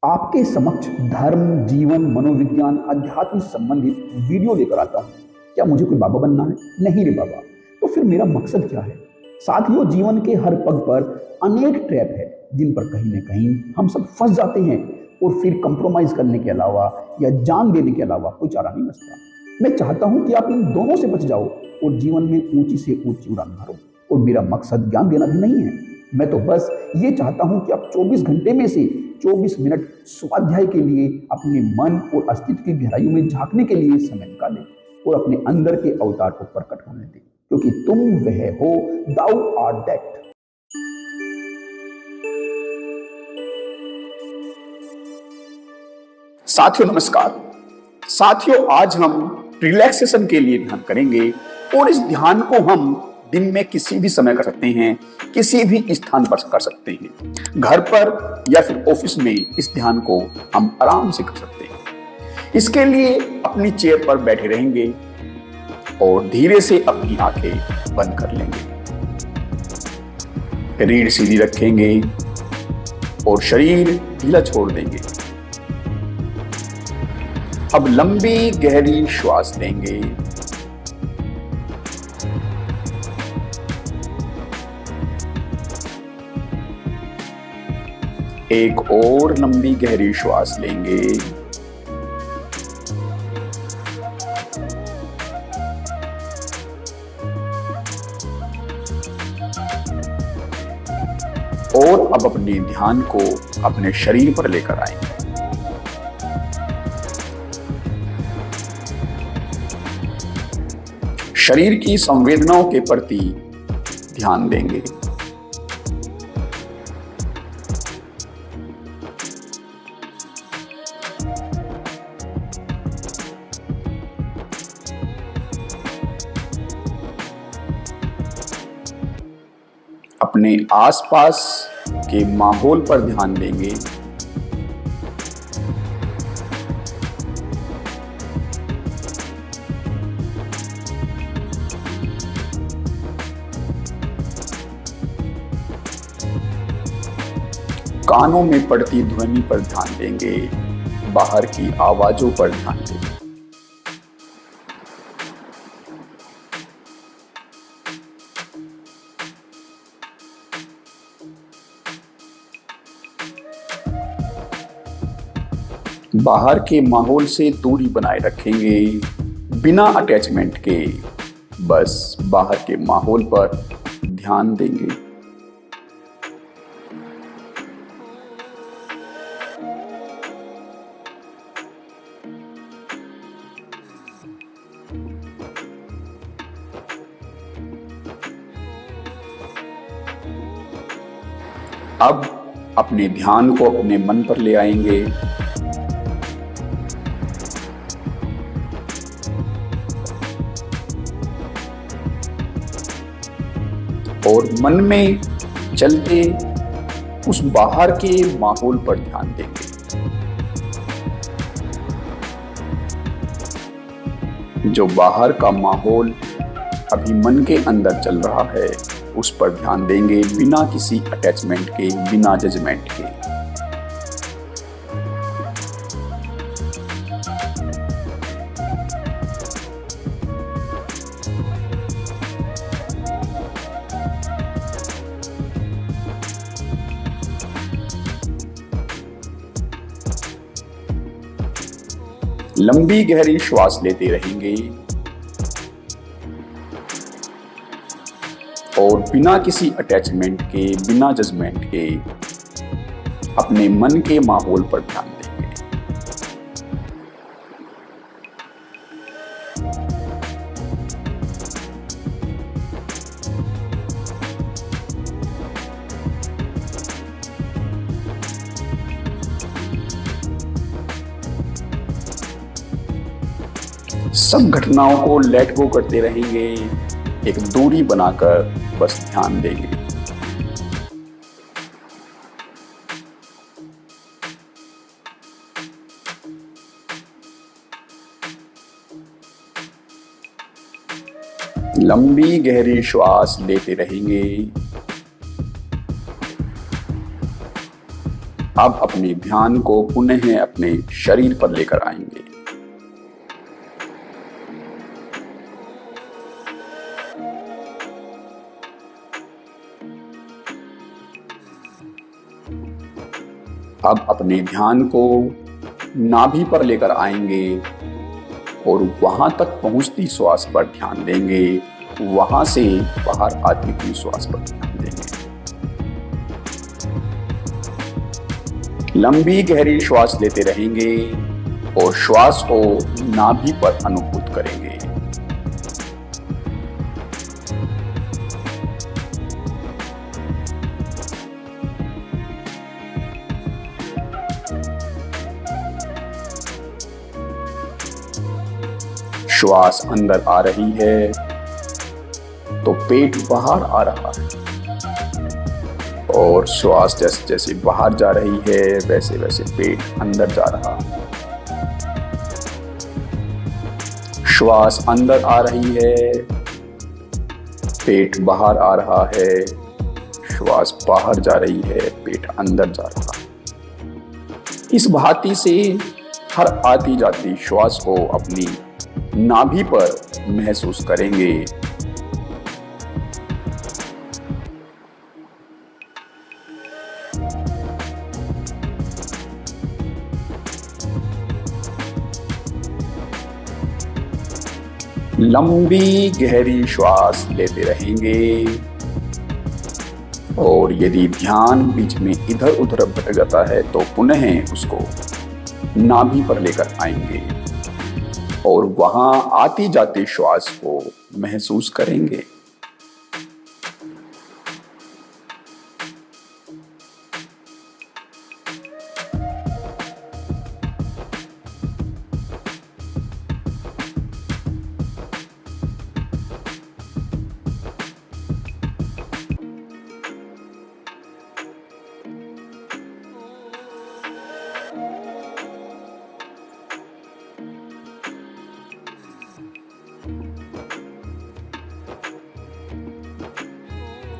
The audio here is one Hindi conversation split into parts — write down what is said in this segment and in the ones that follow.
आपके समक्ष धर्म, जीवन, मनोविज्ञान, अध्यात्म से संबंधित वीडियो लेकर आता हूँ। क्या मुझे कोई बाबा बनना है? नहीं रे बाबा। तो फिर मेरा मकसद क्या है? साथियों, जीवन के हर पग पर अनेक ट्रैप है जिन पर कहीं न कहीं हम सब फंस जाते हैं और फिर कंप्रोमाइज करने के अलावा या जान देने के अलावा कोई चारा नहीं बचता। मैं चाहता हूं कि आप इन दोनों से बच जाओ और जीवन में ऊंची से ऊंची उड़ान भरो। और मेरा मकसद ज्ञान देना भी नहीं है। मैं तो बस ये चाहता हूं कि आप 24 घंटे में से 24 मिनट स्वाध्याय के लिए अपने मन और अस्तित्व की गहराइयों में झांकने के लिए समय निकालें और अपने अंदर के अवतार को प्रकट होने दें, क्योंकि तुम वह हो, दाउ आर दैट। साथियों नमस्कार। साथियों, आज हम रिलैक्सेशन के लिए ध्यान करेंगे और इस ध्यान को हम दिन में किसी भी समय कर सकते हैं, किसी भी स्थान पर कर सकते हैं। घर पर या फिर ऑफिस में इस ध्यान को हम आराम से कर सकते हैं। इसके लिए अपनी चेयर पर बैठे रहेंगे और धीरे से अपनी आंखें बंद कर लेंगे। रीढ़ सीधी रखेंगे और शरीर ढीला छोड़ देंगे। अब लंबी गहरी श्वास लेंगे। एक और लंबी गहरी श्वास लेंगे। और अब अपने ध्यान को अपने शरीर पर लेकर आएंगे। शरीर की संवेदनाओं के प्रति ध्यान देंगे। अपने आसपास के माहौल पर ध्यान देंगे। कानों में पड़ती ध्वनि पर ध्यान देंगे। बाहर की आवाजों पर ध्यान देंगे। बाहर के माहौल से दूरी बनाए रखेंगे, बिना अटैचमेंट के। बस बाहर के माहौल पर ध्यान देंगे। अब अपने ध्यान को अपने मन पर ले आएंगे। और मन में चलते उस बाहर के माहौल पर ध्यान देंगे। जो बाहर का माहौल अभी मन के अंदर चल रहा है, उस पर ध्यान देंगे, बिना किसी अटैचमेंट के, बिना जजमेंट के। लंबी गहरी श्वास लेते रहेंगे और बिना किसी अटैचमेंट के, बिना जजमेंट के अपने मन के माहौल पर ध्यान देंगे। सब घटनाओं को लेट गो करते रहेंगे, एक दूरी बनाकर बस ध्यान देंगे। लंबी गहरी श्वास लेते रहेंगे। अब अपने ध्यान को पुनः अपने शरीर पर लेकर आएंगे। अब अपने ध्यान को नाभि पर लेकर आएंगे और वहां तक पहुंचती श्वास पर ध्यान देंगे, वहां से बाहर आती हुई श्वास पर ध्यान देंगे। लंबी गहरी श्वास लेते रहेंगे और श्वास को नाभि पर अनुभूत करेंगे। श्वास अंदर आ रही है तो पेट बाहर आ रहा है, और श्वास जैसे जैसे बाहर जा रही है वैसे वैसे पेट अंदर जा रहा है। श्वास अंदर आ रही है, पेट बाहर आ रहा है, श्वास बाहर जा रही है, पेट अंदर जा रहा है। इस भांति से हर आती जाती श्वास को अपनी नाभि पर महसूस करेंगे। लंबी गहरी श्वास लेते रहेंगे, और यदि ध्यान बीच में इधर उधर भटक जाता है तो पुनः उसको नाभि पर लेकर आएंगे और वहां आती जाती श्वास को महसूस करेंगे।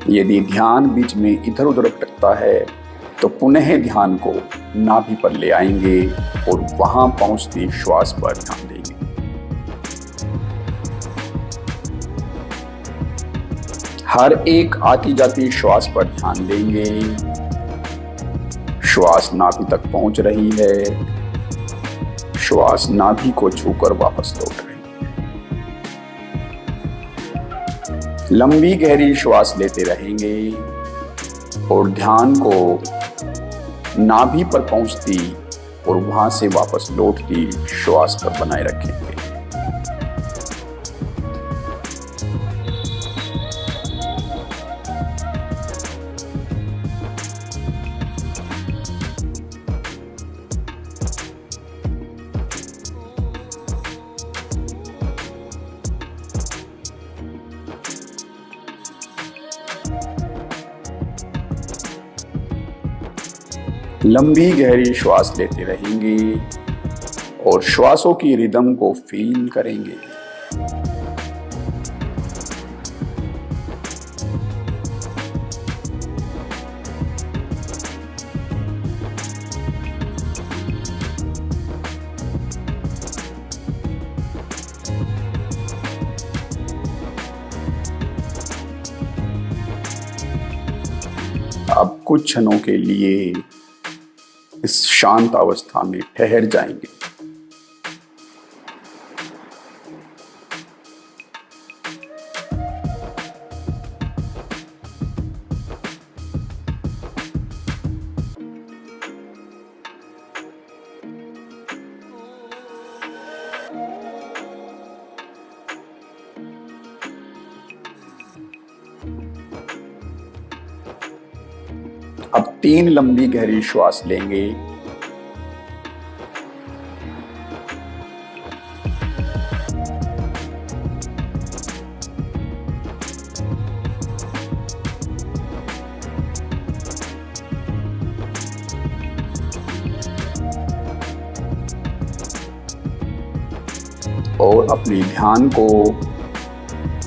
यदि ध्यान बीच में इधर उधर भटकता है तो पुनः ध्यान को नाभि पर ले आएंगे और वहां पहुंचती श्वास पर ध्यान देंगे। हर एक आती जाती श्वास पर ध्यान देंगे। श्वास नाभि तक पहुंच रही है, श्वास नाभि को छूकर वापस लौट रही है। लंबी गहरी श्वास लेते रहेंगे और ध्यान को नाभि पर पहुंचती और वहां से वापस लौटती श्वास पर बनाए रखेंगे। लंबी गहरी श्वास लेते रहेंगे और श्वासों की रिदम को फील करेंगे। अब कुछ क्षणों के लिए इस शांत अवस्था में ठहर जाएंगे। अब 3 लंबी गहरी श्वास लेंगे। और अपने ध्यान को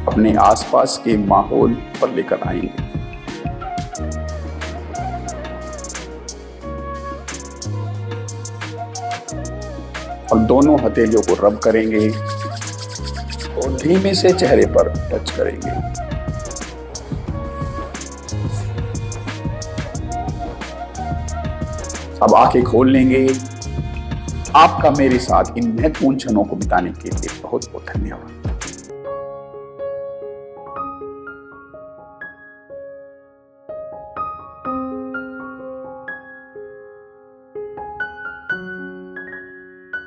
अपने आसपास के माहौल पर लेकर आएंगे। और दोनों हथेलियों को रब करेंगे और धीमे से चेहरे पर टच करेंगे। अब आंखें खोल लेंगे। आपका मेरे साथ इन महत्वपूर्ण क्षणों को बिताने के लिए बहुत बहुत धन्यवाद।